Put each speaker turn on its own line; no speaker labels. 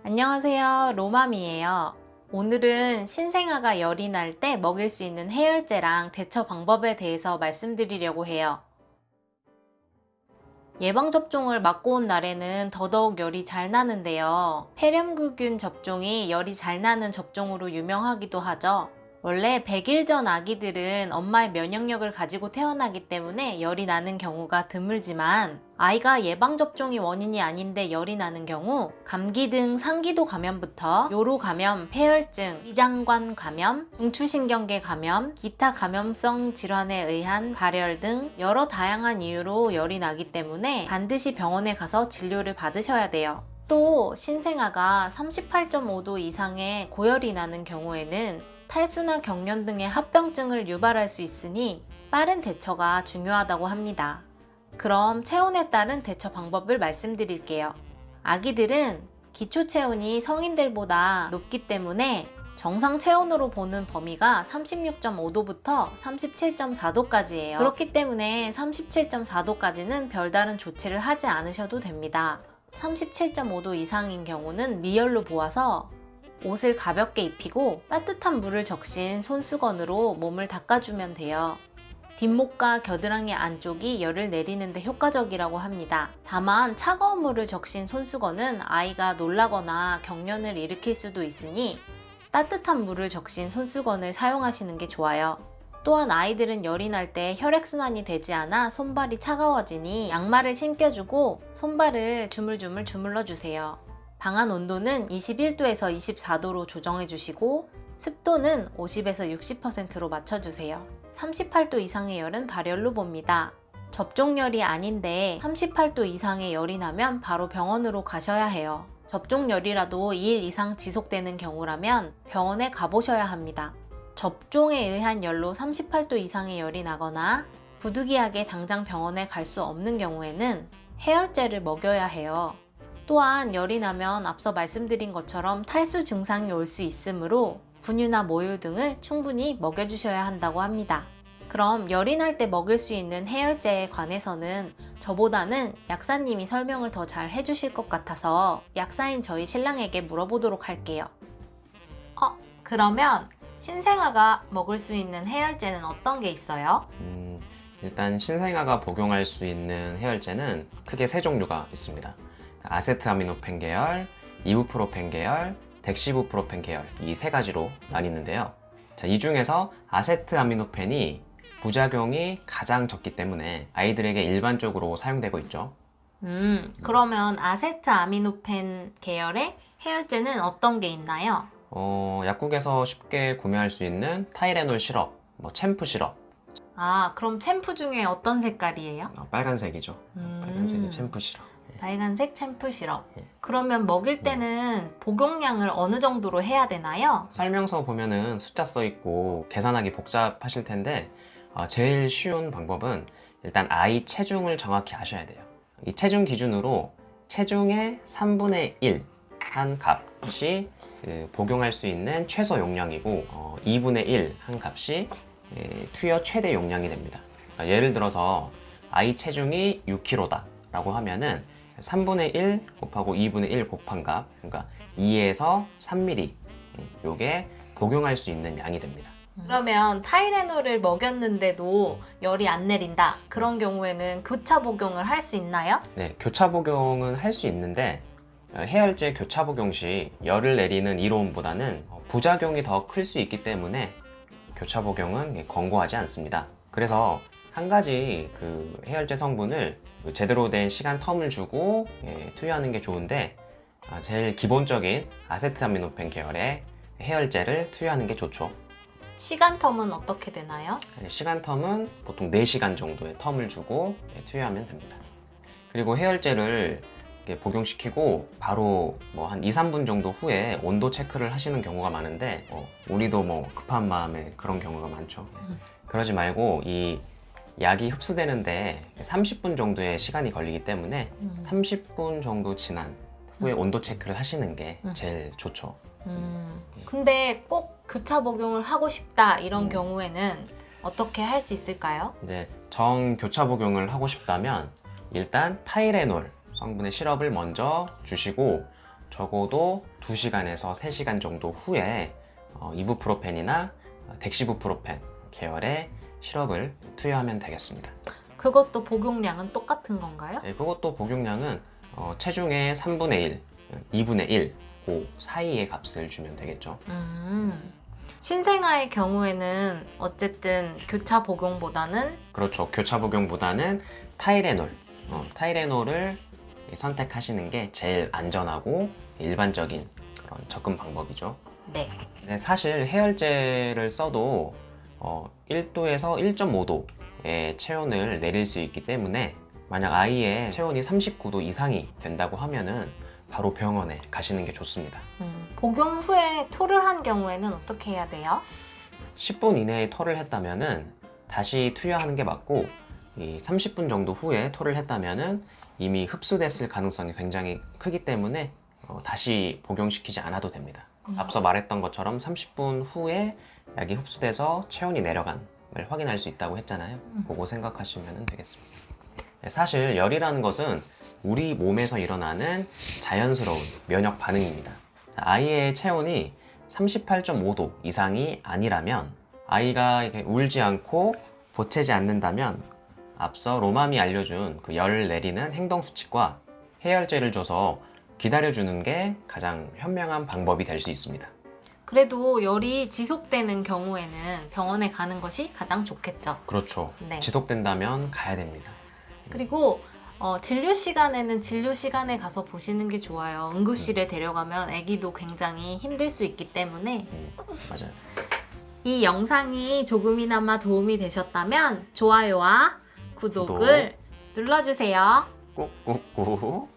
안녕하세요, 로맘이에요. 오늘은 신생아가 열이 날 때 먹일 수 있는 해열제랑 대처 방법에 대해서 말씀드리려고 해요. 예방접종을 맞고 온 날에는 더더욱 열이 잘 나는데요. 폐렴구균 접종이 열이 잘 나는 접종으로 유명하기도 하죠. 원래 100일 전 아기들은 엄마의 면역력을 가지고 태어나기 때문에 열이 나는 경우가 드물지만 아이가 예방접종이 원인이 아닌데 열이 나는 경우 감기 등 상기도 감염부터 요로 감염, 폐혈증, 위장관 감염, 중추신경계 감염, 기타 감염성 질환에 의한 발열 등 여러 다양한 이유로 열이 나기 때문에 반드시 병원에 가서 진료를 받으셔야 돼요. 또 신생아가 38.5도 이상의 고열이 나는 경우에는 탈수나 경련 등의 합병증을 유발할 수 있으니 빠른 대처가 중요하다고 합니다. 그럼 체온에 따른 대처 방법을 말씀드릴게요. 아기들은 기초 체온이 성인들보다 높기 때문에 정상 체온으로 보는 범위가 36.5도부터 37.4도까지예요. 그렇기 때문에 37.4도까지는 별다른 조치를 하지 않으셔도 됩니다. 37.5도 이상인 경우는 미열로 보아서 옷을 가볍게 입히고 따뜻한 물을 적신 손수건으로 몸을 닦아주면 돼요. 뒷목과 겨드랑이 안쪽이 열을 내리는데 효과적이라고 합니다. 다만 차가운 물을 적신 손수건은 아이가 놀라거나 경련을 일으킬 수도 있으니 따뜻한 물을 적신 손수건을 사용하시는 게 좋아요. 또한 아이들은 열이 날 때 혈액순환이 되지 않아 손발이 차가워지니 양말을 신겨주고 손발을 주물주물 주물러 주세요. 방안 온도는 21도에서 24도로 조정해 주시고 습도는 50에서 60%로 맞춰주세요. 38도 이상의 열은 발열로 봅니다. 접종열이 아닌데 38도 이상의 열이 나면 바로 병원으로 가셔야 해요. 접종열이라도 2일 이상 지속되는 경우라면 병원에 가보셔야 합니다. 접종에 의한 열로 38도 이상의 열이 나거나 부득이하게 당장 병원에 갈 수 없는 경우에는 해열제를 먹여야 해요. 또한 열이 나면 앞서 말씀드린 것처럼 탈수 증상이 올 수 있으므로 분유나 모유 등을 충분히 먹여주셔야 한다고 합니다. 그럼 열이 날 때 먹을 수 있는 해열제에 관해서는 저보다는 약사님이 설명을 더 잘 해주실 것 같아서 약사인 저희 신랑에게 물어보도록 할게요. 그러면 신생아가 먹을 수 있는 해열제는 어떤 게 있어요?
일단 신생아가 복용할 수 있는 해열제는 크게 세 종류가 있습니다. 아세트아미노펜 계열, 이부프로펜 계열, 덱시부프로펜 계열 이 세 가지로 나뉘는데요. 이 중에서 아세트아미노펜이 부작용이 가장 적기 때문에 아이들에게 일반적으로 사용되고 있죠.
그러면 아세트아미노펜 계열의 해열제는 어떤 게 있나요?
약국에서 쉽게 구매할 수 있는 타이레놀 시럽, 챔프 시럽.
그럼 챔프 중에 어떤 색깔이에요?
빨간색이죠. 빨간색이 챔프 시럽.
빨간색 챔프 시럽. 그러면 먹일 때는 복용량을 어느 정도로 해야 되나요?
설명서 보면은 숫자 써 있고 계산하기 복잡하실 텐데 제일 쉬운 방법은 일단 아이 체중을 정확히 아셔야 돼요. 이 체중 기준으로 체중의 3분의 1 한 값이 복용할 수 있는 최소 용량이고 2분의 1 한 값이 투여 최대 용량이 됩니다. 예를 들어서 아이 체중이 6kg다 라고 하면은 3분의 1 곱하고 2분의 1 곱한 값, 그러니까 2에서 3ml 요게 복용할 수 있는 양이 됩니다.
그러면 타이레놀을 먹였는데도 열이 안 내린다. 그런 경우에는 교차 복용을 할 수 있나요?
네, 교차 복용은 할 수 있는데 해열제 교차 복용 시 열을 내리는 이로움보다는 부작용이 더 클 수 있기 때문에 교차 복용은 권고하지 않습니다. 그래서 한 가지 그 해열제 성분을 제대로 된 시간 텀을 주고 투여하는 게 좋은데 제일 기본적인 아세트아미노펜 계열의 해열제를 투여하는 게 좋죠.
시간 텀은 어떻게 되나요?
시간 텀은 보통 4시간 정도의 텀을 주고 투여하면 됩니다. 그리고 해열제를 복용시키고 바로 한 2-3분 정도 후에 온도 체크를 하시는 경우가 많은데 우리도 급한 마음에 그런 경우가 많죠. 그러지 말고 이 약이 흡수되는데 30분 정도의 시간이 걸리기 때문에 30분 정도 지난 후에 온도 체크를 하시는 게 제일 좋죠.
근데 꼭 교차 복용을 하고 싶다 이런 경우에는 어떻게 할 수 있을까요?
이제 정교차 복용을 하고 싶다면 일단 타이레놀 성분의 시럽을 먼저 주시고 적어도 2시간에서 3시간 정도 후에 이부프로펜이나 덱시부프로펜 계열의 시럽을 투여하면 되겠습니다.
그것도 복용량은 똑같은 건가요?
네, 그것도 복용량은 체중의 3분의 1, 2분의 1, 그 사이의 값을 주면 되겠죠.
신생아의 경우에는 어쨌든 교차 복용보다는
그렇죠. 교차 복용보다는 타이레놀, 타이레놀을 선택하시는 게 제일 안전하고 일반적인 그런 접근 방법이죠.
네.
네, 사실 해열제를 써도 1도에서 1.5도의 체온을 내릴 수 있기 때문에 만약 아이의 체온이 39도 이상이 된다고 하면은 바로 병원에 가시는 게 좋습니다.
복용 후에 토를 한 경우에는 어떻게 해야 돼요?
10분 이내에 토를 했다면은 다시 투여하는 게 맞고, 이 30분 정도 후에 토를 했다면은 이미 흡수됐을 가능성이 굉장히 크기 때문에 다시 복용시키지 않아도 됩니다. 앞서 말했던 것처럼 30분 후에 약이 흡수돼서 체온이 내려간 걸 확인할 수 있다고 했잖아요. 그거 생각하시면 되겠습니다. 사실 열이라는 것은 우리 몸에서 일어나는 자연스러운 면역 반응입니다. 아이의 체온이 38.5도 이상이 아니라면, 아이가 이렇게 울지 않고 보채지 않는다면 앞서 로맘이 알려준 그 열 내리는 행동 수칙과 해열제를 줘서 기다려주는 게 가장 현명한 방법이 될 수 있습니다.
그래도 열이 지속되는 경우에는 병원에 가는 것이 가장 좋겠죠.
그렇죠.
네.
지속된다면 가야 됩니다.
그리고 진료 시간에는 진료 시간에 가서 보시는 게 좋아요. 응급실에 데려가면 아기도 굉장히 힘들 수 있기 때문에.
맞아요.
이 영상이 조금이나마 도움이 되셨다면 좋아요와 구독을 눌러주세요.
꾹꾹꾹.